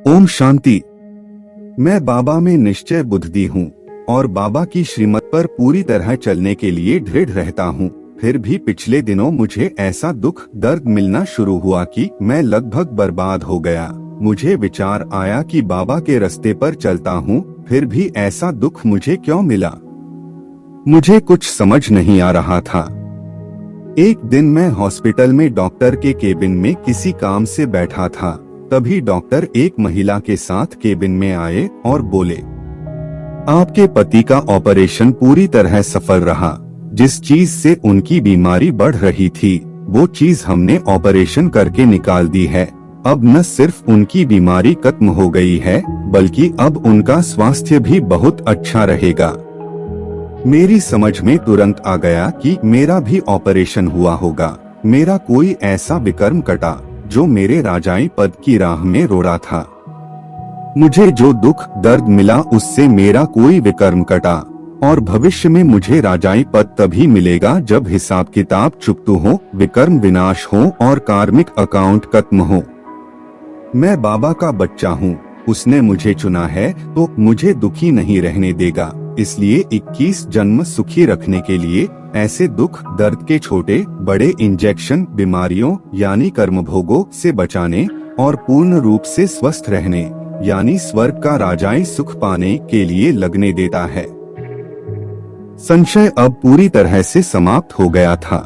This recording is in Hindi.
ओम शांति। मैं बाबा में निश्चय बुद्धि हूँ और बाबा की श्रीमत पर पूरी तरह चलने के लिए दृढ़ रहता हूँ। फिर भी पिछले दिनों मुझे ऐसा दुख दर्द मिलना शुरू हुआ कि मैं लगभग बर्बाद हो गया। मुझे विचार आया कि बाबा के रास्ते पर चलता हूँ, फिर भी ऐसा दुख मुझे क्यों मिला। मुझे कुछ समझ नहीं आ रहा था। एक दिन मैं हॉस्पिटल में डॉक्टर के केबिन में किसी काम से बैठा था। तभी डॉक्टर एक महिला के साथ केबिन में आए और बोले, आपके पति का ऑपरेशन पूरी तरह सफल रहा। जिस चीज से उनकी बीमारी बढ़ रही थी, वो चीज हमने ऑपरेशन करके निकाल दी है। अब न सिर्फ उनकी बीमारी खत्म हो गई है, बल्कि अब उनका स्वास्थ्य भी बहुत अच्छा रहेगा। मेरी समझ में तुरंत आ गया कि मेरा भी ऑपरेशन हुआ होगा। मेरा कोई ऐसा विकर्म कटा जो मेरे राजाई पद की राह में रोड़ा था। मुझे जो दुख दर्द मिला उससे मेरा कोई विकर्म कटा और भविष्य में मुझे राजाई पद तभी मिलेगा जब हिसाब किताब चुकतू हो, विकर्म विनाश हो और कार्मिक अकाउंट खत्म हो। मैं बाबा का बच्चा हूँ, उसने मुझे चुना है तो मुझे दुखी नहीं रहने देगा। इसलिए 21 जन्म सुखी रखने के लिए ऐसे दुख दर्द के छोटे बड़े इंजेक्शन बीमारियों यानी कर्म भोगों से बचाने और पूर्ण रूप से स्वस्थ रहने यानी स्वर्ग का राजाई सुख पाने के लिए लगने देता है। संशय अब पूरी तरह से समाप्त हो गया था।